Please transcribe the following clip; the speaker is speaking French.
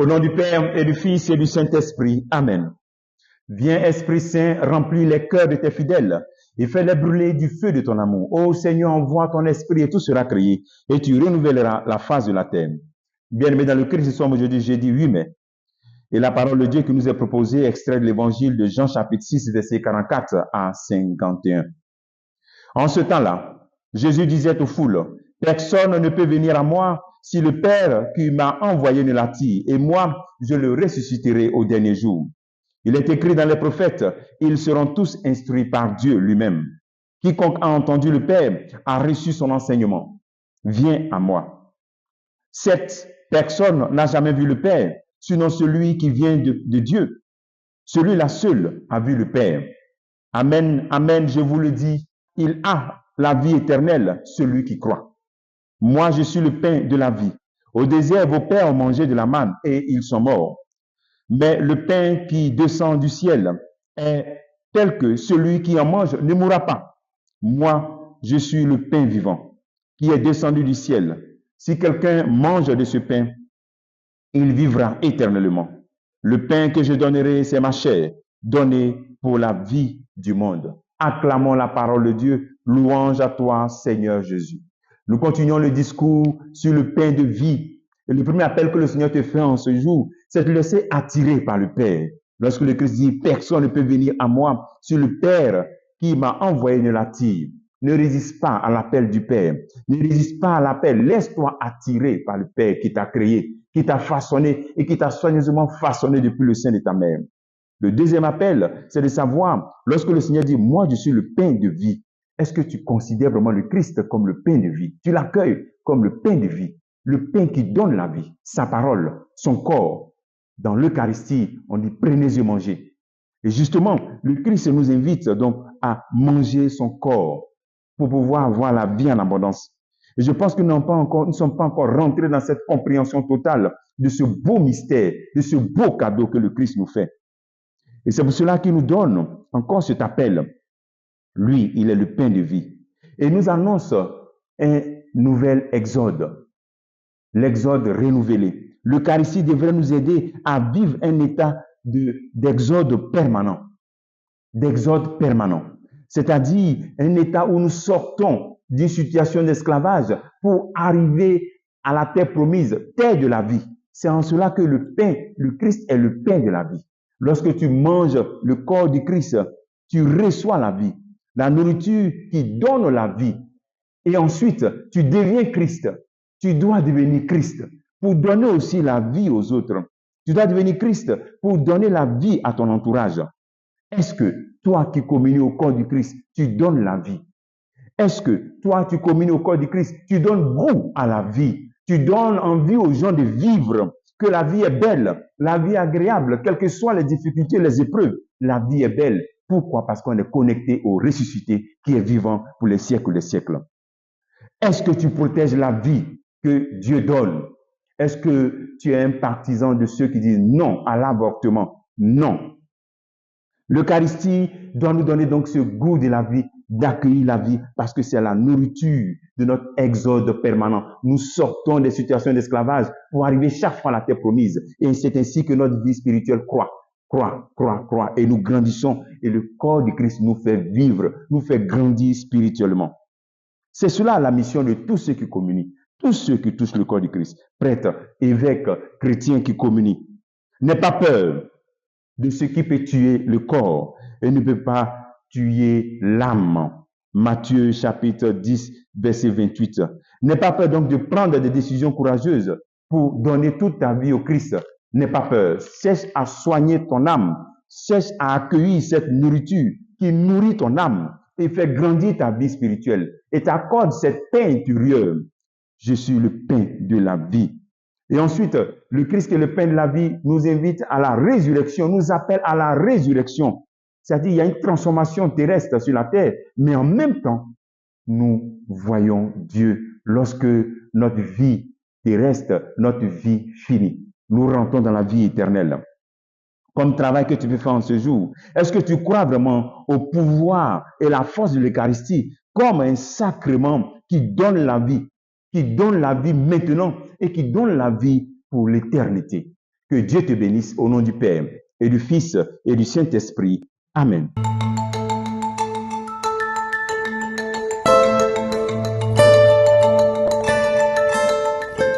Au nom du Père et du Fils et du Saint-Esprit. Amen. Viens, Esprit Saint, remplis les cœurs de tes fidèles et fais-les brûler du feu de ton amour. Ô Seigneur, envoie ton esprit et tout sera créé et tu renouvelleras la face de la terre. Bien-aimés dans le Christ, nous sommes aujourd'hui jeudi 8 mai. Et la parole de Dieu qui nous est proposée, extrait de l'évangile de Jean chapitre 6, verset 44 à 51. En ce temps-là, Jésus disait aux foules, « Personne ne peut venir à moi si le Père qui m'a envoyé ne l'attire, et moi, je le ressusciterai au dernier jour. » Il est écrit dans les prophètes, « Ils seront tous instruits par Dieu lui-même. Quiconque a entendu le Père a reçu son enseignement. Viens à moi. » Cette personne n'a jamais vu le Père, sinon celui qui vient de Dieu. Celui-là seul a vu le Père. Amen, amen, je vous le dis, il a la vie éternelle, celui qui croit. Moi, je suis le pain de la vie. Au désert, vos pères ont mangé de la manne et ils sont morts. Mais le pain qui descend du ciel est tel que celui qui en mange ne mourra pas. Moi, je suis le pain vivant qui est descendu du ciel. Si quelqu'un mange de ce pain, il vivra éternellement. Le pain que je donnerai, c'est ma chair, donnée pour la vie du monde. Acclamons la parole de Dieu. Louange à toi, Seigneur Jésus. Nous continuons le discours sur le pain de vie. Et le premier appel que le Seigneur te fait en ce jour, c'est de te laisser attirer par le Père. Lorsque le Christ dit, personne ne peut venir à moi si le Père qui m'a envoyé ne l'attire. Ne résiste pas à l'appel du Père. Ne résiste pas à l'appel. Laisse-toi attirer par le Père qui t'a créé, qui t'a façonné et qui t'a soigneusement façonné depuis le sein de ta mère. Le deuxième appel, c'est de savoir, lorsque le Seigneur dit, moi je suis le pain de vie, est-ce que tu considères vraiment le Christ comme le pain de vie? Tu l'accueilles comme le pain de vie, le pain qui donne la vie, sa parole, son corps. Dans l'Eucharistie, on dit, prenez et mangez. Et justement, le Christ nous invite donc à manger son corps pour pouvoir avoir la vie en abondance. Et je pense que nous ne sommes pas encore rentrés dans cette compréhension totale de ce beau mystère, de ce beau cadeau que le Christ nous fait. Et c'est pour cela qu'il nous donne encore cet appel. Lui, il est le pain de vie. Et il nous annonce un nouvel exode. L'exode renouvelé. L'Eucharistie devrait nous aider à vivre un état d'exode permanent. D'exode permanent. C'est-à-dire un état où nous sortons d'une situation d'esclavage pour arriver à la terre promise, terre de la vie. C'est en cela que le pain, le Christ est le pain de la vie. Lorsque tu manges le corps du Christ, tu reçois la vie, la nourriture qui donne la vie. Et ensuite, tu deviens Christ. Tu dois devenir Christ pour donner aussi la vie aux autres. Tu dois devenir Christ pour donner la vie à ton entourage. Est-ce que toi qui communies au corps du Christ, tu donnes la vie? Est-ce que toi, tu communies au corps du Christ, tu donnes goût à la vie? Tu donnes envie aux gens de vivre, que la vie est belle, la vie est agréable, quelles que soient les difficultés, les épreuves, la vie est belle. Pourquoi? Parce qu'on est connecté au ressuscité qui est vivant pour les siècles des siècles. Est-ce que tu protèges la vie que Dieu donne? Est-ce que tu es un partisan de ceux qui disent non à l'avortement? Non. L'Eucharistie doit nous donner donc ce goût de la vie, d'accueillir la vie, parce que c'est la nourriture de notre exode permanent. Nous sortons des situations d'esclavage pour arriver chaque fois à la terre promise. Et c'est ainsi que notre vie spirituelle croît, et nous grandissons. Et le corps du Christ nous fait vivre, nous fait grandir spirituellement. C'est cela la mission de tous ceux qui communient, tous ceux qui touchent le corps du Christ, prêtres, évêques, chrétiens qui communient. N'aie pas peur de ce qui peut tuer le corps et ne peut pas tuer l'âme. Matthieu chapitre 10, verset 28. N'aie pas peur donc de prendre des décisions courageuses pour donner toute ta vie au Christ. N'aie pas peur. Cherche à soigner ton âme. Cherche à accueillir cette nourriture qui nourrit ton âme et fait grandir ta vie spirituelle. Et t'accorde cette paix intérieure. Je suis le pain de la vie. Et ensuite, le Christ qui est le pain de la vie nous invite à la résurrection, nous appelle à la résurrection. C'est-à-dire, il y a une transformation terrestre sur la terre, mais en même temps, nous voyons Dieu lorsque notre vie terrestre, notre vie finit. Nous rentrons dans la vie éternelle. Comme travail que tu peux faire en ce jour, est-ce que tu crois vraiment au pouvoir et la force de l'Eucharistie comme un sacrement qui donne la vie maintenant et qui donne la vie pour l'éternité? Que Dieu te bénisse au nom du Père et du Fils et du Saint-Esprit. Amen.